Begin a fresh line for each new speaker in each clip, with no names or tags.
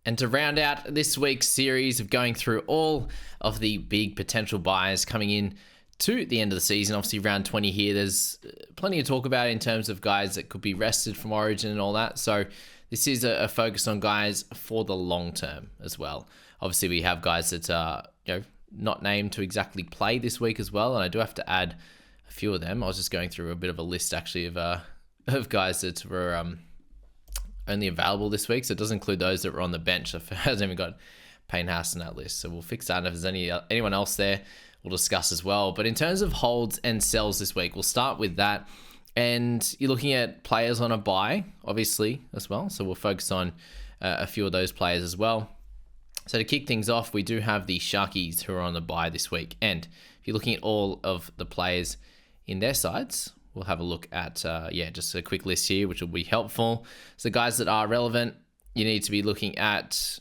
And to round out this week's series of going through all of the big potential buys coming in to the end of the season, obviously round 20 here, there's plenty to talk about in terms of guys that could be rested from Origin and all that. So this is a focus on guys for the long term as well. Obviously, we have guys that are not named to exactly play this week as well, and I do have to add a few of them. I was just going through a bit of a list actually of guys that were only available this week, so it does include those that were on the bench. So it hasn't even got Payne Haas on that list, so we'll fix that. And if there's anyone else there, we'll discuss as well. But in terms of holds and sells this week, we'll start with that. And you're looking at players on a buy, obviously, as well. So we'll focus on a few of those players as well. So to kick things off, we do have the Sharkies who are on the buy this week. And if you're looking at all of the players in their sides, we'll have a look at, just a quick list here, which will be helpful. So guys that are relevant, you need to be looking at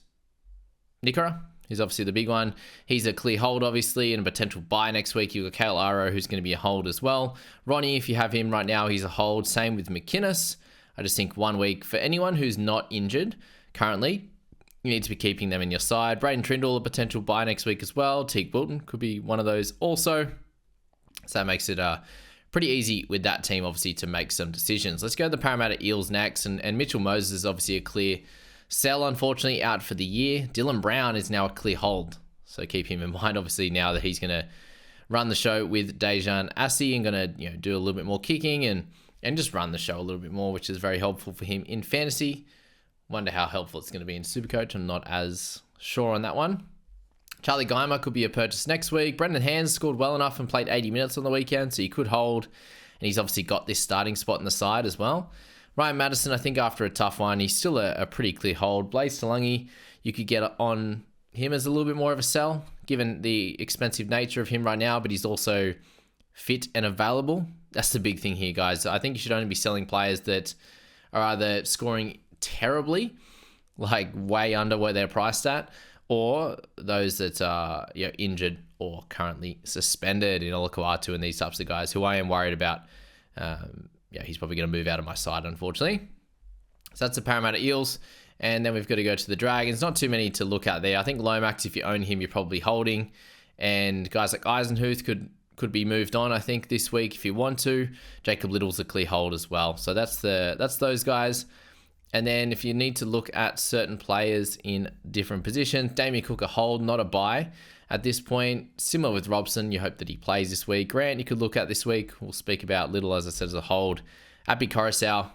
Nikora. He's obviously the big one. He's a clear hold, obviously, and a potential buy next week. You've got Kale Aro, who's going to be a hold as well. Ronnie, if you have him right now, he's a hold. Same with McInnes. I just think 1 week for anyone who's not injured currently, you need to be keeping them in your side. Braden Trindle, a potential buy next week as well. Teague Wilton could be one of those also. So that makes it pretty easy with that team, obviously, to make some decisions. Let's go to the Parramatta Eels next. And Mitchell Moses is obviously a clear sell, unfortunately, out for the year. Dylan Brown is now a clear hold. So keep him in mind, obviously, now that he's going to run the show with Dejan Assi and going to do a little bit more kicking and just run the show a little bit more, which is very helpful for him in fantasy. Wonder how helpful it's going to be in Supercoach. I'm not as sure on that one. Charlie Geimer could be a purchase next week. Brendan Hands scored well enough and played 80 minutes on the weekend, so you could hold. And he's obviously got this starting spot in the side as well. Ryan Madison, I think after a tough one, he's still a pretty clear hold. Blaze Talangi, you could get on him as a little bit more of a sell, given the expensive nature of him right now, but he's also fit and available. That's the big thing here, guys. I think you should only be selling players that are either scoring terribly, like way under where they're priced at, or those that are injured or currently suspended in Olakuatu and these types of guys who I am worried about. He's probably going to move out of my side, unfortunately. So that's the Parramatta Eels. And then we've got to go to the Dragons. Not too many to look at there. I think Lomax, if you own him, you're probably holding. And guys like Eisenhuth could be moved on, I think, this week if you want to. Jacob Little's a clear hold as well. So that's those guys. And then if you need to look at certain players in different positions, Damien Cook a hold, not a buy. At this point, similar with Robson, you hope that he plays this week. Grant, you could look at this week. We'll speak about Little, as I said, as a hold. Abby Coruscant,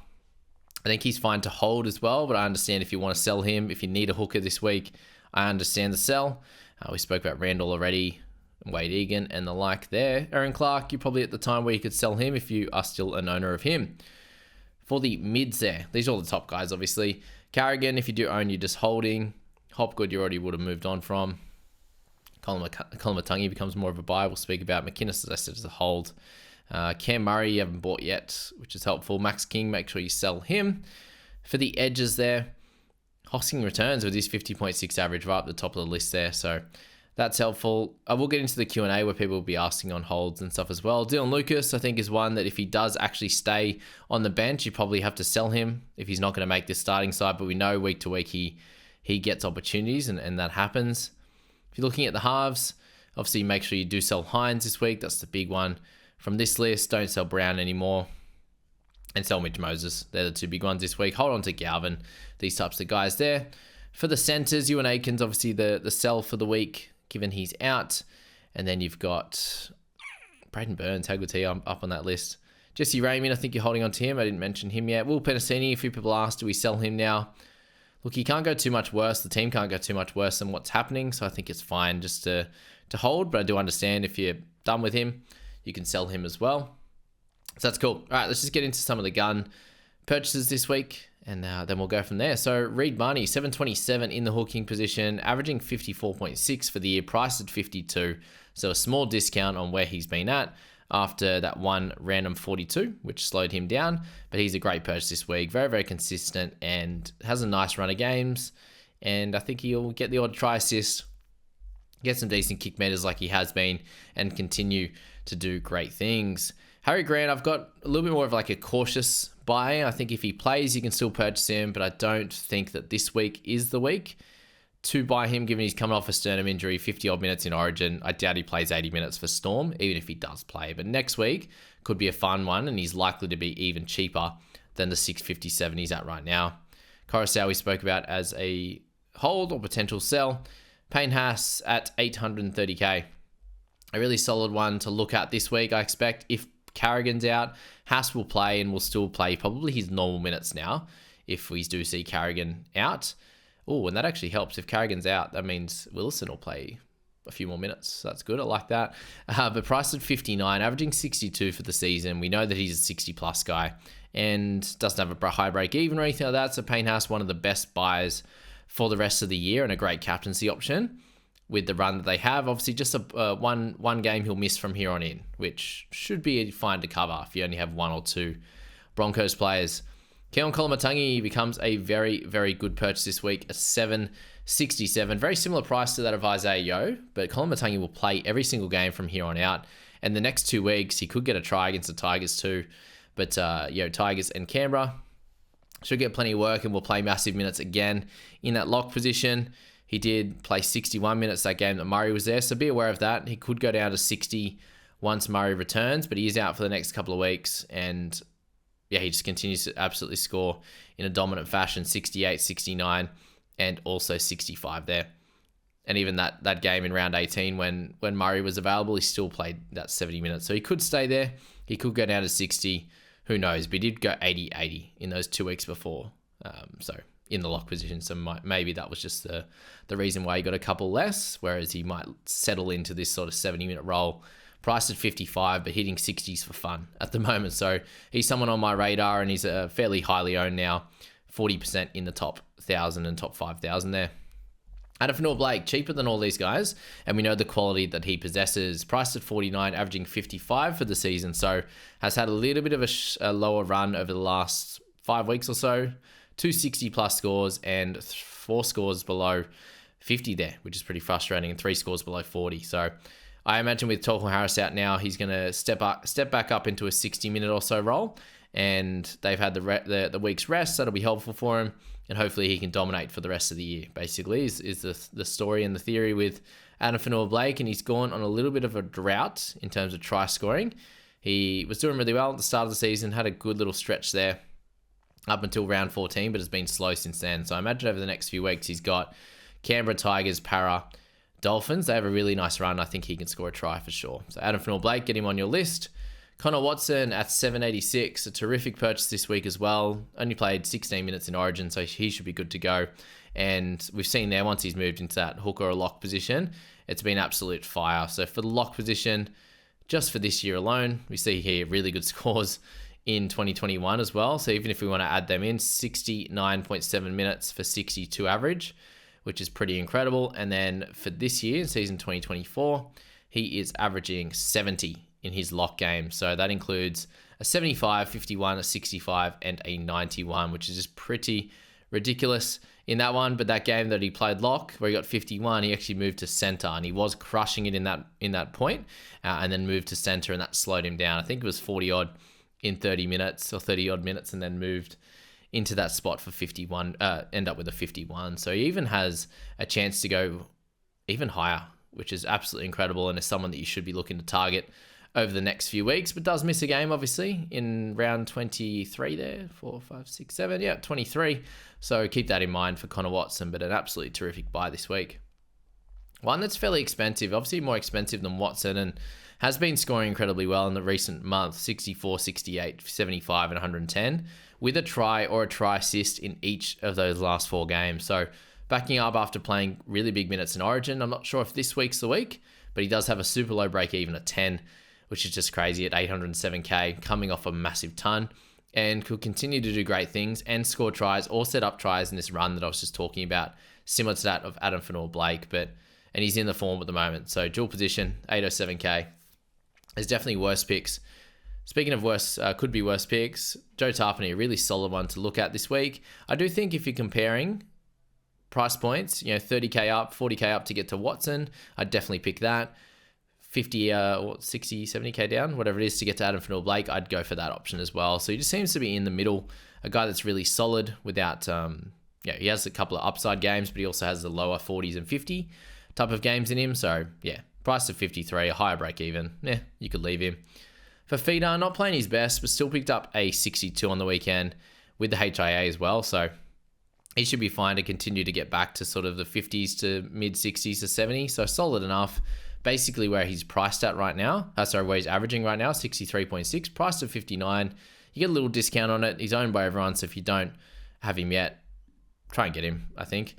I think he's fine to hold as well, but I understand if you want to sell him. If you need a hooker this week, I understand the sell. We spoke about Randall already, Wade Egan and the like there. Aaron Clark, you're probably at the time where you could sell him if you are still an owner of him. For the mids there, these are all the top guys, obviously. Carrigan, if you do own, you're just holding. Hopgood, you already would have moved on from. Colin Matangi becomes more of a buy. We'll speak about McInnes, as I said, as a hold. Cam Murray, you haven't bought yet, which is helpful. Max King, make sure you sell him. For the edges there, Hosking returns with his 50.6 average right at the top of the list there. So that's helpful. I will get into the Q&A where people will be asking on holds and stuff as well. Dylan Lucas, I think, is one that if he does actually stay on the bench, you probably have to sell him if he's not going to make this starting side. But we know week to week he gets opportunities and that happens. If you're looking at the halves, obviously make sure you do sell Hines this week. That's the big one from this list. Don't sell Brown anymore. And sell Mitch Moses. They're the two big ones this week. Hold on to Galvin. These types of guys there. For the centers, Ewan Aikens, obviously the sell for the week, given he's out. And then you've got Braden Burns, how good's he up on that list. Jesse Raymond, I think you're holding on to him. I didn't mention him yet. Will Penasini, a few people asked, do we sell him now? Look, he can't go too much worse. The team can't go too much worse than what's happening. So I think it's fine just to hold. But I do understand if you're done with him, you can sell him as well. So that's cool. All right, let's just get into some of the gun purchases this week. And then we'll go from there. So Reed Marnie, 727 in the hooking position, averaging 54.6 for the year, priced at 52. So a small discount on where he's been at after that one random 42, which slowed him down. But he's a great purchase this week. Very, very consistent and has a nice run of games. And I think he'll get the odd try assist, get some decent kick meters like he has been, and continue to do great things. Harry Grant, I've got a little bit more of like a cautious buy. I think if he plays, you can still purchase him, but I don't think that this week is the week. to buy him, given he's coming off a sternum injury, 50-odd minutes in Origin. I doubt he plays 80 minutes for Storm, even if he does play. But next week could be a fun one, and he's likely to be even cheaper than the 657 he's at right now. Coruscant we spoke about as a hold or potential sell. Payne Haas at 830k. A really solid one to look at this week, I expect. If Carrigan's out, Haas will play and will still play probably his normal minutes now if we do see Carrigan out. Oh, and that actually helps. If Carrigan's out, that means Willison will play a few more minutes. So that's good. I like that. But priced at 59, averaging 62 for the season. We know that he's a 60-plus guy and doesn't have a high break-even or anything like that. So Payne Haas, one of the best buys for the rest of the year and a great captaincy option with the run that they have. Obviously, just a one game he'll miss from here on in, which should be fine to cover if you only have one or two Broncos players. Keon Kolomatangi becomes a very, very good purchase this week at 767. Very similar price to that of Isaiah Yeo, but Kolomatangi will play every single game from here on out. And the next 2 weeks, he could get a try against the Tigers too. But, Tigers and Canberra should get plenty of work and will play massive minutes again in that lock position. He did play 61 minutes that game that Murray was there, so be aware of that. He could go down to 60 once Murray returns, but he is out for the next couple of weeks. And he just continues to absolutely score in a dominant fashion, 68, 69, and also 65 there. And even that game in round 18 when Murray was available, he still played that 70 minutes. So he could stay there. He could go down to 60. Who knows? But he did go 80-80 in those 2 weeks before. So in the lock position. So maybe that was just the reason why he got a couple less, whereas he might settle into this sort of 70-minute role. Priced at 55, but hitting 60s for fun at the moment. So he's someone on my radar, and he's fairly highly owned now. 40% in the top 1,000 and top 5,000 there. Adam Fanua-Blake, cheaper than all these guys, and we know the quality that he possesses. Priced at 49, averaging 55 for the season, so has had a little bit of a lower run over the last 5 weeks or so. 260-plus scores and 4 scores below 50 there, which is pretty frustrating, and 3 scores below 40. So I imagine with Torkel Harris out now, he's going to step back up into a 60-minute or so role, and they've had the week's rest. That'll be helpful for him, and hopefully he can dominate for the rest of the year, basically, is the story and the theory with Adam Fanua-Blake, and he's gone on a little bit of a drought in terms of try scoring. He was doing really well at the start of the season, had a good little stretch there up until round 14, but has been slow since then. So I imagine over the next few weeks, he's got Canberra, Tigers, Para, Dolphins. They have a really nice run. I think he can score a try for sure. So Adam Fanua-Blake, get him on your list. Connor Watson at 786, a terrific purchase this week as well. Only played 16 minutes in Origin, so he should be good to go. And we've seen there, once he's moved into that hook or a lock position, it's been absolute fire. So for the lock position, just for this year alone, we see here really good scores in 2021 as well. So even if we want to add them in, 69.7 minutes for 62 average, which is pretty incredible. And then for this year, season 2024, he is averaging 70 in his lock game. So that includes a 75, 51, a 65, and a 91, which is just pretty ridiculous in that one. But that game that he played lock, where he got 51, he actually moved to center, and he was crushing it in that point, and then moved to center, and that slowed him down. I think it was 40-odd in 30 minutes or 30-odd minutes, and then moved into that spot for 51, end up with a 51. So he even has a chance to go even higher, which is absolutely incredible, and is someone that you should be looking to target over the next few weeks, but does miss a game, obviously, in round 23 there, 4, 5, 6, 7, 23. So keep that in mind for Connor Watson, but an absolutely terrific buy this week. One that's fairly expensive, obviously more expensive than Watson, and has been scoring incredibly well in the recent month, 64, 68, 75, and 110, with a try or a try assist in each of those last 4 games. So backing up after playing really big minutes in Origin. I'm not sure if this week's the week, but he does have a super low break even at 10, which is just crazy at 807k, coming off a massive ton, and could continue to do great things and score tries or set up tries in this run that I was just talking about, similar to that of Adam Fanua-Blake, and he's in the form at the moment. So dual position, 807k. There's definitely worse picks. Speaking of worse, could be worse picks, Joe Tarpany, a really solid one to look at this week. I do think if you're comparing price points, 30k up, 40k up to get to Watson, I'd definitely pick that. 50 or 60, 70k down, whatever it is to get to Adam Fanua-Blake, I'd go for that option as well. So he just seems to be in the middle, a guy that's really solid without yeah, he has a couple of upside games, but he also has the lower 40s and 50 type of games in him. So yeah, price of 53, a higher break even. Yeah, you could leave him. For Fafita, not playing his best, but still picked up a 62 on the weekend with the HIA as well. So he should be fine to continue to get back to sort of the 50s to mid 60s to 70. So solid enough. Basically where he's priced at right now. Where he's averaging right now, 63.6, priced at 59. You get a little discount on it. He's owned by everyone, so if you don't have him yet, try and get him, I think.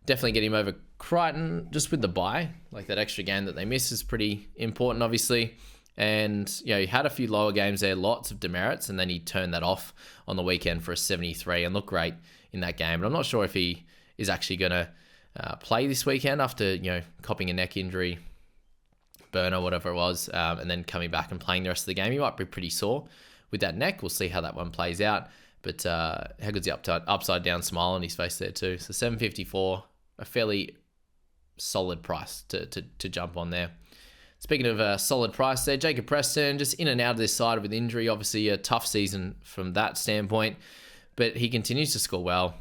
Definitely get him over Crichton, just with the bye. Like that extra game that they miss is pretty important, obviously. And, you know, he had a few lower games there, lots of demerits, and then he turned that off on the weekend for a 73 and looked great in that game. But I'm not sure if he is actually going to play this weekend after, you know, copping a neck injury, burn or whatever it was, and then coming back and playing the rest of the game. He might be pretty sore with that neck. We'll see how that one plays out. But how good's the upside down smile on his face there too. So 754, a fairly solid price to jump on there. Speaking of a solid price there, Jacob Preston, just in and out of this side with injury. Obviously a tough season from that standpoint, but he continues to score well.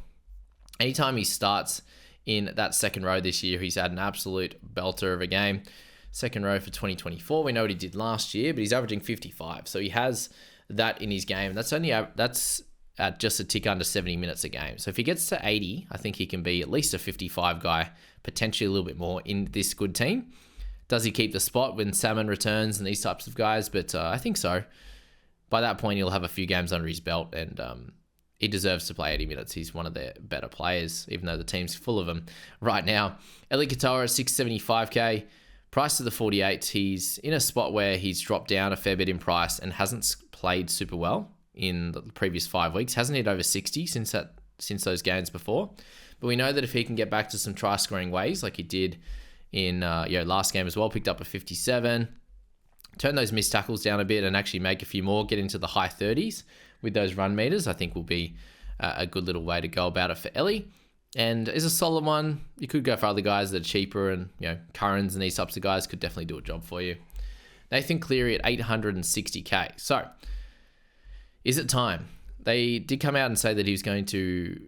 Anytime he starts in that second row this year, he's had an absolute belter of a game. Second row for 2024. We know what he did last year, but he's averaging 55. So he has that in his game. That's at just a tick under 70 minutes a game. So if he gets to 80, I think he can be at least a 55 guy, potentially a little bit more in this good team. Does he keep the spot when Salmon returns and these types of guys? But I think so. By that point, he'll have a few games under his belt, and he deserves to play 80 minutes. He's one of their better players, even though the team's full of them right now. Eli Katoa, 675k. Price to the 48. He's in a spot where he's dropped down a fair bit in price and hasn't played super well in the previous 5 weeks. Hasn't hit over 60 since those games before. But we know that if he can get back to some try-scoring ways like he did in last game as well, picked up a 57, turn those missed tackles down a bit and actually make a few more, get into the high 30s with those run meters, I think will be a good little way to go about it for Ellie. And is a solid one. You could go for other guys that are cheaper, and Currans and these types of guys could definitely do a job for you. Nathan Cleary at 860k. So, is it time? They did come out and say that he was going to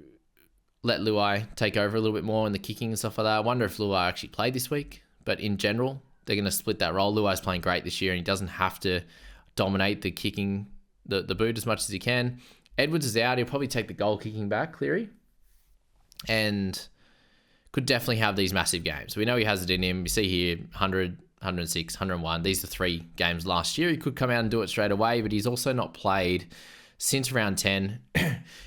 let Luai take over a little bit more in the kicking and stuff like that. I wonder if Luai actually played this week, but in general, they're going to split that role. Luai's playing great this year, and he doesn't have to dominate the kicking, the boot as much as he can. Edwards is out. He'll probably take the goal kicking back, Cleary, and could definitely have these massive games. We know he has it in him. You see here, 100, 106, 101. These are 3 games last year. He could come out and do it straight away, but he's also not played since round 10.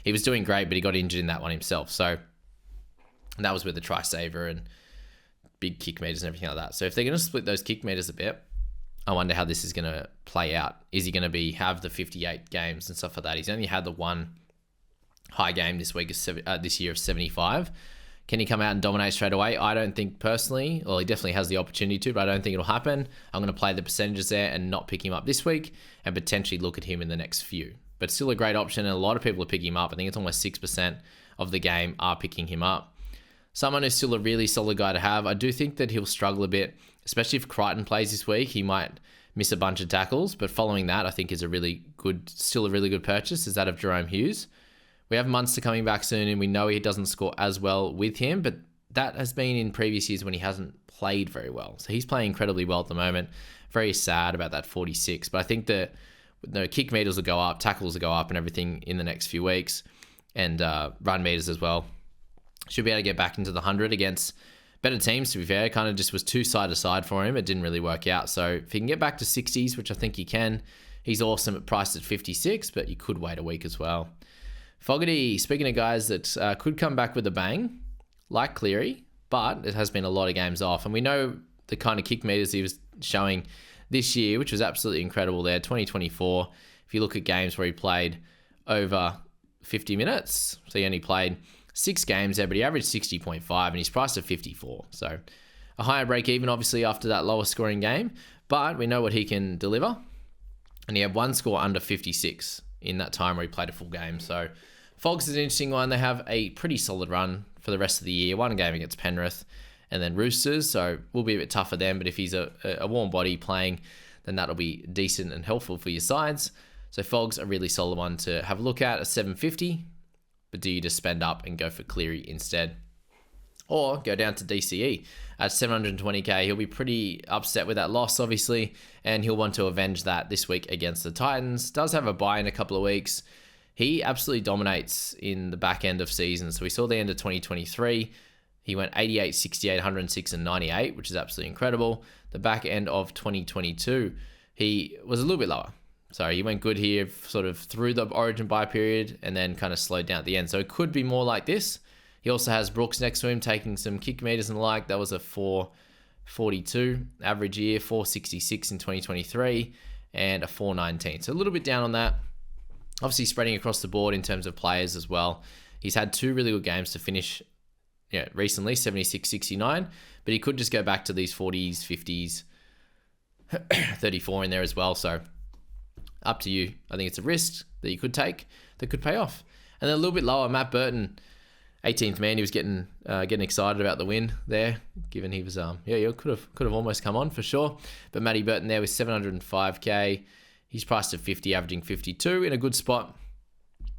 He was doing great, but he got injured in that one himself. So, and that was with the try-saver and big kick meters and everything like that. So if they're going to split those kick meters a bit, I wonder how this is going to play out. Is he going to have the 58 games and stuff like that? He's only had the one high game this year of 75. Can he come out and dominate straight away? I don't think personally. Well, he definitely has the opportunity to, but I don't think it'll happen. I'm going to play the percentages there and not pick him up this week and potentially look at him in the next few. But still a great option, and a lot of people are picking him up. I think it's almost 6% of the game are picking him up. Someone who's still a really solid guy to have. I do think that he'll struggle a bit, especially if Crichton plays this week. He might miss a bunch of tackles, but following that, I think is still a really good purchase, is that of Jerome Hughes. We have Munster coming back soon, and we know he doesn't score as well with him, but that has been in previous years when he hasn't played very well. So he's playing incredibly well at the moment. Very sad about that 46, but I think that kick meters will go up, tackles will go up and everything in the next few weeks, and run meters as well. Should be able to get back into the 100 against better teams, to be fair. Kind of just was too side to side for him. It didn't really work out. So if he can get back to 60s, which I think he can, he's awesome at priced at 56, but you could wait a week as well. Fogarty, speaking of guys that could come back with a bang, like Cleary, but it has been a lot of games off. And we know the kind of kick meters he was showing this year, which was absolutely incredible there. 2024, if you look at games where he played over 50 minutes, so he only played 6 games there, but he averaged 60.5 and he's priced at 54. So a higher break even, obviously, after that lower scoring game, but we know what he can deliver. And he had one score under 56 in that time where he played a full game. So Fogs is an interesting one. They have a pretty solid run for the rest of the year. One game against Penrith and then Roosters, so will be a bit tough for them, but if he's a warm body playing, then that'll be decent and helpful for your sides. So Fogs, a really solid one to have a look at 750. but do you just spend up and go for Cleary instead? Or go down to DCE at 720k. He'll be pretty upset with that loss, obviously, and he'll want to avenge that this week against the Titans. Does have a bye in a couple of weeks. He absolutely dominates in the back end of season. So we saw the end of 2023. He went 88, 68, 106, and 98, which is absolutely incredible. The back end of 2022, he was a little bit lower. So he went good here sort of through the Origin bye period and then kind of slowed down at the end. So it could be more like this. He also has Brooks next to him taking some kick meters and the like. That was a 442 average year, 466 in 2023, and a 419. So a little bit down on that. Obviously spreading across the board in terms of players as well. He's had 2 really good games to finish recently, 76, 69, but he could just go back to these 40s, 50s, 34 in there as well. So up to you. I think it's a risk that you could take that could pay off. And then a little bit lower, Matt Burton, 18th man. He was getting excited about the win there, given he was he could have almost come on for sure. But Matty Burton there with 705k. He's priced at 50, averaging 52 in a good spot.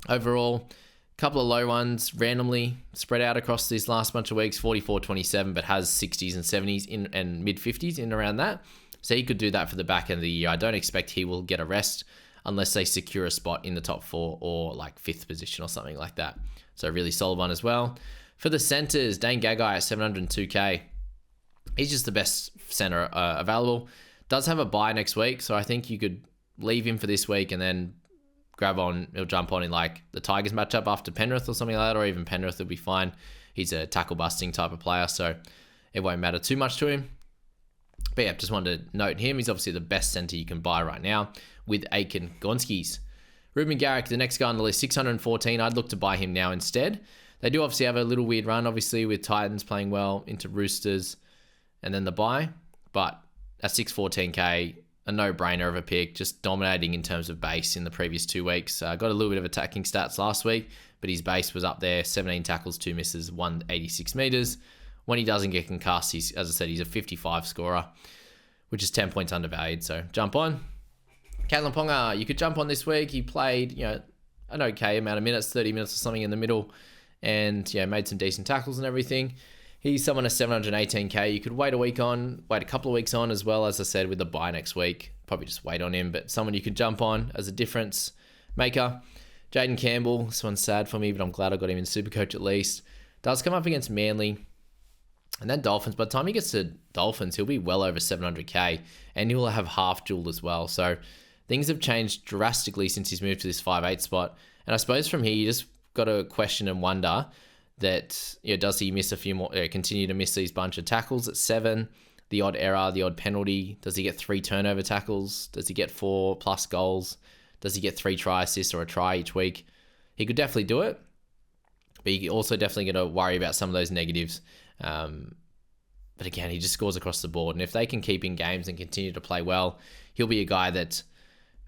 Overall, a couple of low ones randomly spread out across these last bunch of weeks, 44, 27, but has 60s and 70s and mid 50s in around that. So he could do that for the back end of the year. I don't expect he will get a rest unless they secure a spot in the top 4 or like 5th position or something like that. So really solid one as well. For the centers, Dane Gagai at 702k. He's just the best center available. Does have a bye next week, so I think you could leave him for this week and then he'll jump on in like the Tigers matchup after Penrith or something like that, or even Penrith will be fine. He's a tackle busting type of player, so it won't matter too much to him. But yeah, just wanted to note him. He's obviously the best center you can buy right now with Aiken Gonskis. Ruben Garrick, the next guy on the list, 614. I'd look to buy him now instead. They do obviously have a little weird run, obviously, with Titans playing well into Roosters and then the bye. But at 614k, a no-brainer of a pick, just dominating in terms of base in the previous 2 weeks. Got a little bit of attacking stats last week, but his base was up there, 17 tackles, 2 misses, 186 meters. When he doesn't get concussed, as I said, he's a 55 scorer, which is 10 points undervalued. So jump on. Kalyn Ponga, you could jump on this week. He played, an okay amount of minutes, 30 minutes or something in the middle, and made some decent tackles and everything. He's someone at 718k. You could wait a couple of weeks on as well, as I said, with the bye next week. Probably just wait on him, but someone you could jump on as a difference maker. Jaden Campbell, this one's sad for me, but I'm glad I got him in Supercoach at least. Does come up against Manly and then Dolphins. By the time he gets to Dolphins, he'll be well over 700k, and he'll have half dual as well. So things have changed drastically since he's moved to this 5'8" spot. And I suppose from here, you just got to question and wonder that, does he miss a few more, continue to miss these bunch of tackles at 7, the odd error, the odd penalty? Does he get 3 turnover tackles? Does he get 4+ goals? Does he get 3 try assists or a try each week? He could definitely do it, but you also definitely got to worry about some of those negatives. But again, he just scores across the board. And if they can keep in games and continue to play well, he'll be a guy that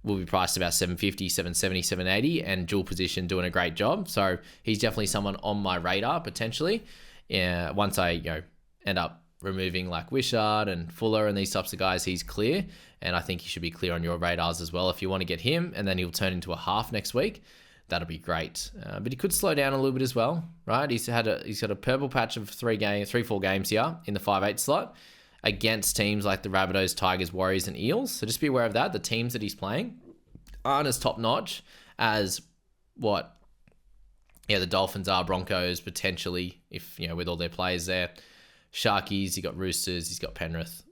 will be priced about 750, 770, 780 and dual position doing a great job. So he's definitely someone on my radar potentially. Once I end up removing like Wishart and Fuller and these types of guys, he's clear. And I think he should be clear on your radars as well if you want to get him. And then he'll turn into a half next week. That'll be great. But he could slow down a little bit as well, right? He's got a purple patch of 4 games here in the 5'8" slot against teams like the Rabbitohs, Tigers, Warriors, and Eels. So just be aware of that. The teams that he's playing aren't as top-notch as the Dolphins are, Broncos, potentially, if, with all their players there. Sharkies, he got Roosters, he's got Penrith,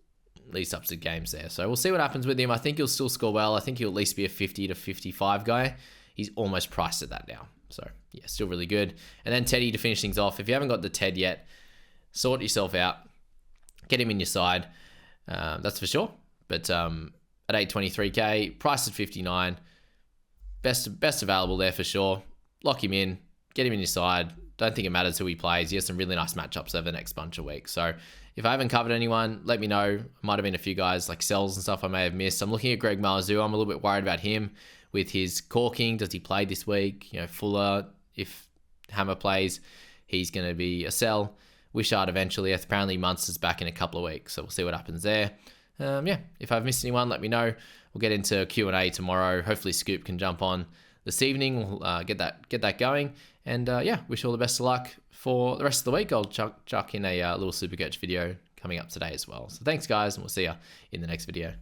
these types of games there. So we'll see what happens with him. I think he'll still score well. I think he'll at least be a 50 to 55 guy. He's almost priced at that now. So, yeah, still really good. And then Teddy to finish things off. If you haven't got the Ted yet, sort yourself out. Get him in your side. That's for sure. But at 823k, priced at 59. Best available there for sure. Lock him in. Get him in your side. Don't think it matters who he plays. He has some really nice matchups over the next bunch of weeks. So if I haven't covered anyone, let me know. Might have been a few guys like Sells and stuff I may have missed. I'm looking at Greg Marzou. I'm a little bit worried about him with his corking. Does he play this week? Fuller, if Hammer plays, he's going to be a sell. Wishart eventually. Apparently Munster's back in a couple of weeks, so we'll see what happens there. If I've missed anyone, let me know. We'll get into Q&A tomorrow. Hopefully Scoop can jump on this evening. We'll get that going. And yeah, wish you all the best of luck for the rest of the week. I'll chuck in a little Supercoach video coming up today as well. So thanks, guys, and we'll see you in the next video.